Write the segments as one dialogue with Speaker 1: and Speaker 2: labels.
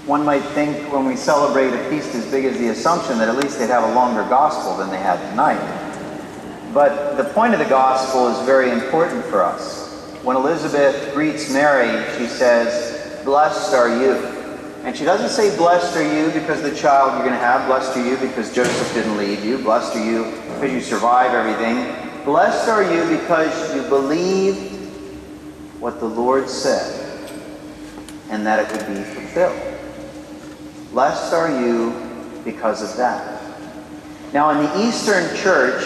Speaker 1: One might think when we celebrate a feast as big as the Assumption that at least they'd have a longer gospel than they had tonight. But the point of the gospel is very important for us. When Elizabeth greets Mary, she says, "Blessed are you." And she doesn't say, "Blessed are you because the child you're going to have. Blessed are you because Joseph didn't leave you. Blessed are you because you survive everything. Blessed are you because you believed what the Lord said and that it would be fulfilled. Blessed are you because of that." Now, in the Eastern Church,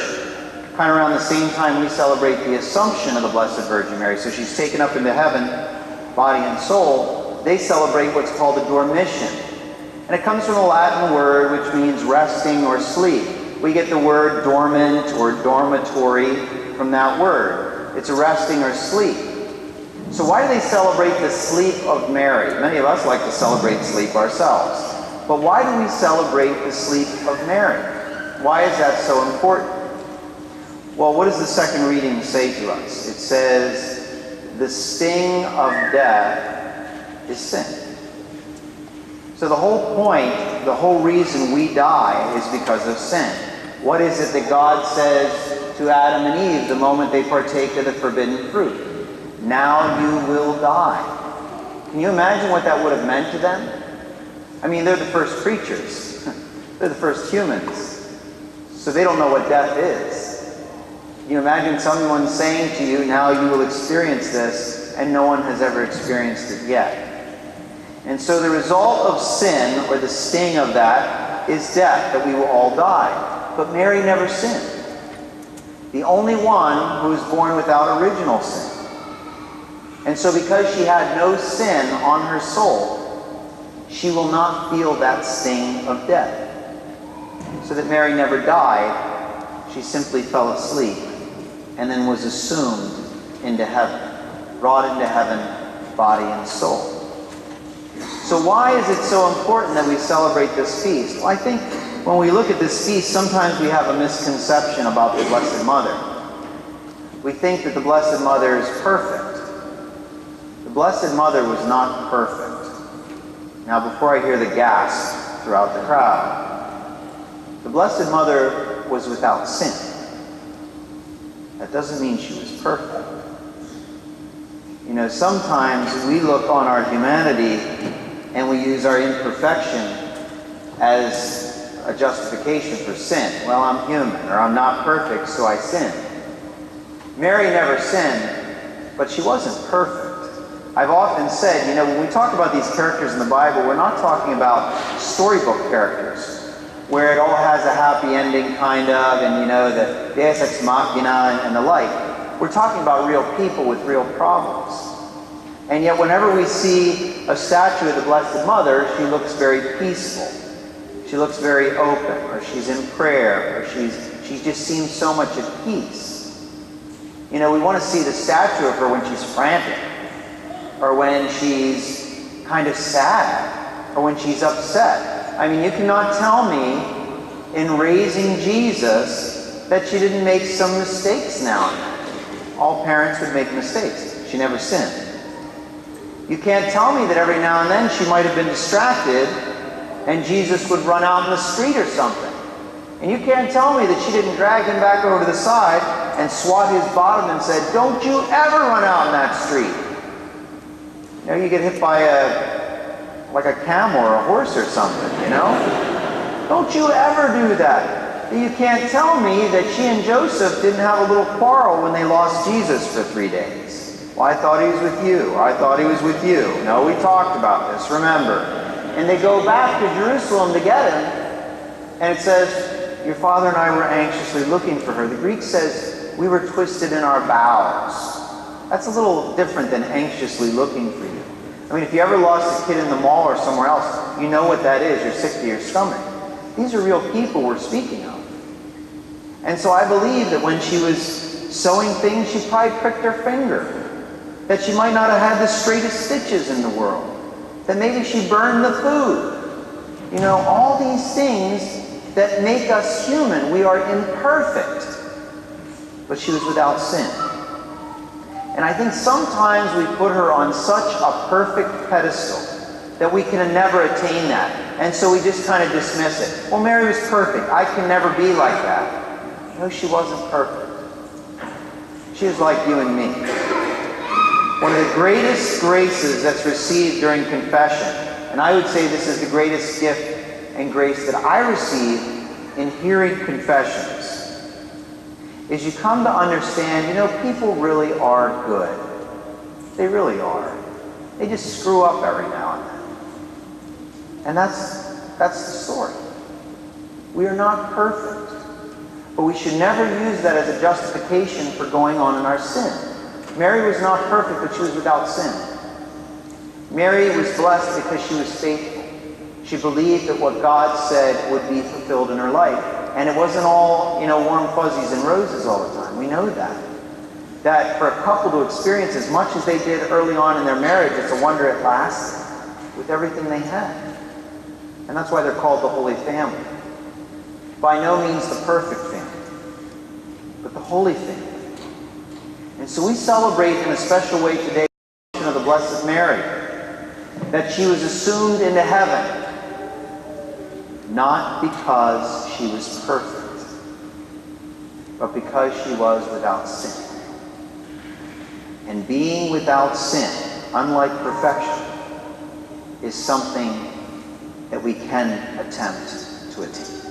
Speaker 1: kind of around the same time we celebrate the Assumption of the Blessed Virgin Mary, so she's taken up into heaven, body and soul, they celebrate what's called the Dormition. And it comes from a Latin word which means resting or sleep. We get the word dormant or dormitory from that word. It's a resting or sleep. So why do they celebrate the sleep of Mary? Many of us like to celebrate sleep ourselves. But why do we celebrate the sleep of Mary? Why is that so important? Well, what does the second reading say to us? It says, the sting of death is sin. So the whole point, the whole reason we die is because of sin. What is it that God says to Adam and Eve the moment they partake of the forbidden fruit? Now you will die. Can you imagine what that would have meant to them? I mean, they're the first creatures. They're the first humans. So they don't know what death is. Can you imagine someone saying to you, now you will experience this, and no one has ever experienced it yet? And so the result of sin, or the sting of that, is death, that we will all die. But Mary never sinned. The only one who was born without original sin. And so because she had no sin on her soul, she will not feel that sting of death. So that Mary never died, she simply fell asleep and then was assumed into heaven, brought into heaven, body and soul. So why is it so important that we celebrate this feast? Well, I think when we look at this feast, sometimes we have a misconception about the Blessed Mother. We think that the Blessed Mother is perfect. The Blessed Mother was not perfect. Now, before I hear the gasp throughout the crowd, the Blessed Mother was without sin. That doesn't mean she was perfect. You know, sometimes we look on our humanity and we use our imperfection as a justification for sin. Well, I'm human, or I'm not perfect, so I sin. Mary never sinned, but she wasn't perfect. I've often said, you know, when we talk about these characters in the Bible, we're not talking about storybook characters, where it all has a happy ending, kind of, and, you know, the Deus Ex Machina and the like. We're talking about real people with real problems. And yet, whenever we see a statue of the Blessed Mother, she looks very peaceful. She looks very open, or she's in prayer, or she just seems so much at peace. You know, we want to see the statue of her when she's frantic, or when she's kind of sad, or when she's upset. I mean, you cannot tell me in raising Jesus that she didn't make some mistakes now and then. All parents would make mistakes. She never sinned. You can't tell me that every now and then she might have been distracted and Jesus would run out in the street or something. And you can't tell me that she didn't drag him back over to the side and swat his bottom and said, "Don't you ever run out in that street." You know, you get hit by like a camel or a horse or something, you know? Don't you ever do that. You can't tell me that she and Joseph didn't have a little quarrel when they lost Jesus for 3 days. Well, I thought he was with you, or I thought he was with you. No, we talked about this, remember. And they go back to Jerusalem to get him, and it says, your father and I were anxiously looking for her. The Greek says, we were twisted in our bowels. That's a little different than anxiously looking for you. I mean, if you ever lost a kid in the mall or somewhere else, you know what that is. You're sick to your stomach. These are real people we're speaking of. And so I believe that when she was sewing things, she probably pricked her finger. That she might not have had the straightest stitches in the world. That maybe she burned the food. You know, all these things that make us human. We are imperfect. But she was without sin. And I think sometimes we put her on such a perfect pedestal that we can never attain that. And so we just kind of dismiss it. Well, Mary was perfect. I can never be like that. No, she wasn't perfect. She was like you and me. One of the greatest graces that's received during confession, and I would say this is the greatest gift and grace that I receive in hearing confessions, is you come to understand, people really are good. They really are. They just screw up every now and then. And that's the story. We are not perfect. But we should never use that as a justification for going on in our sin. Mary was not perfect, but she was without sin. Mary was blessed because she was faithful. She believed that what God said would be fulfilled in her life. And it wasn't all, warm fuzzies and roses all the time. We know that. That for a couple to experience as much as they did early on in their marriage, it's a wonder it lasted with everything they had. And that's why they're called the Holy Family. By no means the perfect family, but the Holy Family. And so we celebrate in a special way today of the Blessed Mary, that she was assumed into heaven, not because she was perfect, but because she was without sin. And being without sin, unlike perfection, is something that we can attempt to attain.